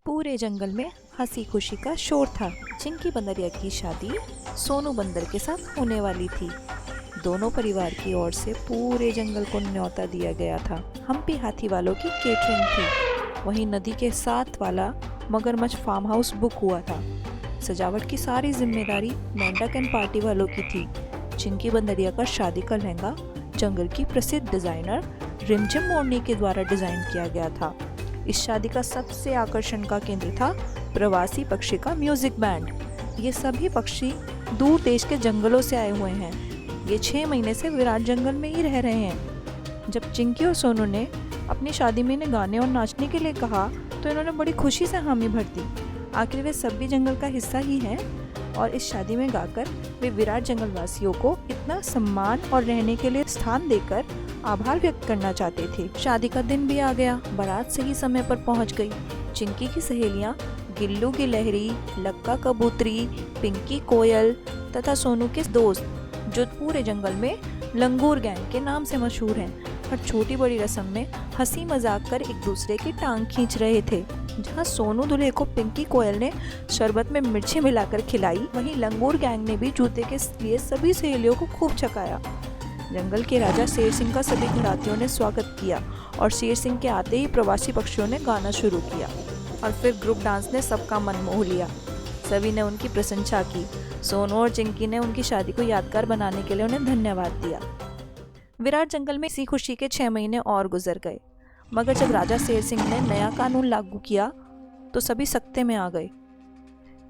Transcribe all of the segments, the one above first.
पूरे जंगल में हंसी खुशी का शोर था। चिंकी बंदरिया की शादी सोनू बंदर के साथ होने वाली थी। दोनों परिवार की ओर से पूरे जंगल को न्योता दिया गया था। हम्पी हाथी वालों की केटरिंग थी। वहीं नदी के साथ वाला मगरमच्छ फार्म हाउस बुक हुआ था। सजावट की सारी जिम्मेदारी मेंढक एंड पार्टी वालों की थी। चिंकी बंदरिया का शादी का लहंगा जंगल की प्रसिद्ध डिजाइनर रिमझिम मोरनी के द्वारा डिजाइन किया गया था। इस शादी का सबसे आकर्षण का केंद्र था प्रवासी पक्षी का म्यूजिक बैंड। ये सभी पक्षी दूर देश के जंगलों से आए हुए हैं। ये 6 महीने से विराट जंगल में ही रह रहे हैं। जब चिंकी और सोनू ने अपनी शादी में इन्हें गाने और नाचने के लिए कहा तो इन्होंने बड़ी खुशी से हामी भर दी। आखिर वे सब भी जंगल का हिस्सा ही हैं और इस शादी में गाकर वे विराट जंगल वासियों को इतना सम्मान और रहने के लिए स्थान देकर आभार व्यक्त करना चाहते थे। शादी का दिन भी आ गया। बारात सही समय पर पहुंच गई। चिंकी की सहेलियां गिल्लू की लहरी, लक्का कबूतरी, पिंकी कोयल तथा सोनू के दोस्त जो पूरे जंगल में लंगूर गैंग के नाम से मशहूर हैं, हर छोटी बड़ी रस्म में हंसी मजाक कर एक दूसरे की टांग खींच रहे थे। जहाँ सोनू दूल्हे को पिंकी कोयल ने शरबत में मिर्ची मिलाकर खिलाई, वहीं लंगूर गैंग ने भी जूते के लिए सभी सहेलियों को खूब छकाया। जंगल के राजा शेर सिंह का सभी घरातियों ने स्वागत किया और शेर सिंह के आते ही प्रवासी पक्षियों ने गाना शुरू किया और फिर ग्रुप डांस ने सबका मन मोह लिया। सभी ने उनकी प्रशंसा की। सोनू और चिंकी ने उनकी शादी को यादगार बनाने के लिए उन्हें धन्यवाद दिया। विराट जंगल में इसी खुशी के 6 महीने और गुजर गए, मगर जब राजा शेर सिंह ने नया कानून लागू किया तो सभी सख्ते में आ गए।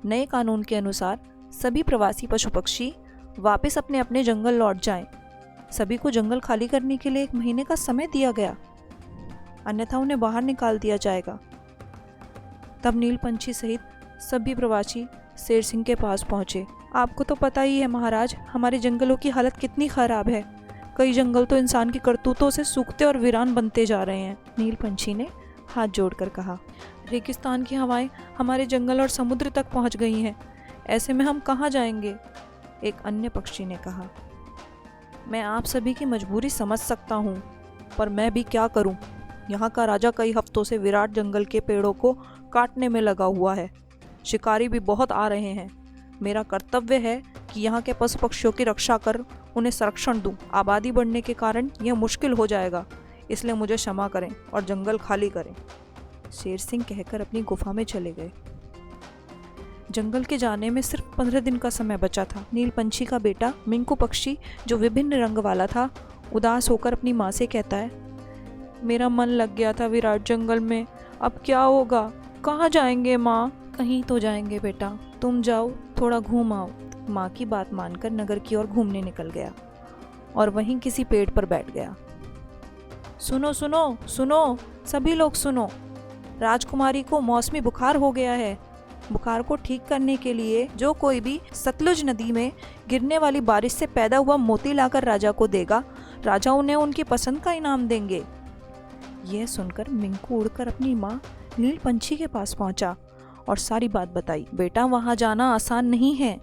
नए कानून के अनुसार सभी प्रवासी पशु पक्षी वापस अपने अपने जंगल लौट जाएं। सभी को जंगल खाली करने के लिए 1 महीने का समय दिया गया, अन्यथा उन्हें बाहर निकाल दिया जाएगा। तब नील पंछी सहित सभी प्रवासी शेर सिंह के पास पहुंचे। आपको तो पता ही है महाराज, हमारे जंगलों की हालत कितनी खराब है। कई जंगल तो इंसान की करतूतों से सूखते और वीरान बनते जा रहे हैं। नील पंछी ने हाथ जोड़कर कहा, रेगिस्तान की हवाएं हमारे जंगल और समुद्र तक पहुंच गई हैं। ऐसे में हम कहाँ जाएंगे? एक अन्य पक्षी ने कहा, मैं आप सभी की मजबूरी समझ सकता हूँ, पर मैं भी क्या करूँ। यहाँ का राजा कई हफ्तों से विराट जंगल के पेड़ों को काटने में लगा हुआ है। शिकारी भी बहुत आ रहे हैं। मेरा कर्तव्य है कि यहाँ के पशु पक्षियों की रक्षा कर उन्हें संरक्षण दूँ। आबादी बढ़ने के कारण यह मुश्किल हो जाएगा, इसलिए मुझे क्षमा करें और जंगल खाली करें। शेर सिंह कहकर अपनी गुफा में चले गए। जंगल के जाने में सिर्फ 15 दिन का समय बचा था। नील पंछी का बेटा मिंकू पक्षी, जो विभिन्न रंग वाला था, उदास होकर अपनी माँ से कहता है, मेरा मन लग गया था विराट जंगल में, अब क्या होगा? कहाँ जाएंगे माँ? कहीं तो जाएंगे बेटा, तुम जाओ, थोड़ा घूम आओ। माँ की बात मानकर नगर की ओर घूमने निकल गया और वहीं किसी पेड़ पर बैठ गया। सुनो सुनो सुनो, सभी लोग सुनो, राजकुमारी को मौसमी बुखार हो गया है। बुखार को ठीक करने के लिए जो कोई भी सतलुज नदी में गिरने वाली बारिश से पैदा हुआ मोती लाकर राजा को देगा, राजा उन्हें उनकी पसंद का इनाम देंगे। यह सुनकर मिंकू उड़कर अपनी माँ नील पंछी के पास पहुंचा और सारी बात बताई। बेटा, वहां जाना आसान नहीं है।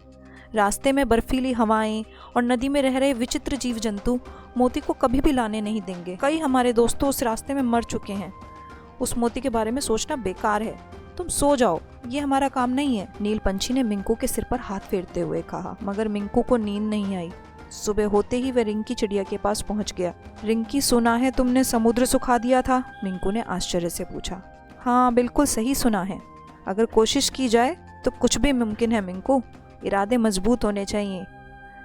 रास्ते में बर्फीली हवाएं और नदी में रह रहे विचित्र जीव जंतु मोती को कभी भी लाने नहीं देंगे। कई हमारे दोस्तों उस रास्ते में मर चुके हैं। उस मोती के बारे में सोचना बेकार है। तुम सो जाओ, ये हमारा काम नहीं है। नील पंछी ने मिंकू के सिर पर हाथ फेरते हुए कहा, मगर मिंकू को नींद नहीं आई। सुबह होते ही वह रिंकी चिड़िया के पास पहुंच गया। रिंकी, सुना है तुमने समुद्र सुखा दिया था? मिंकू ने आश्चर्य से पूछा। हाँ, बिल्कुल सही सुना है। अगर कोशिश की जाए तो कुछ भी मुमकिन है मिंकू। इरादे मजबूत होने चाहिए,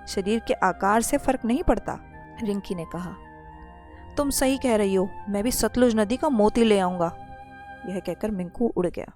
शरीर के आकार से फर्क नहीं पड़ता। रिंकी ने कहा, तुम सही कह रही हो, मैं भी सतलुज नदी का मोती ले आऊंगा। यह कहकर मिंकू उड़ गया।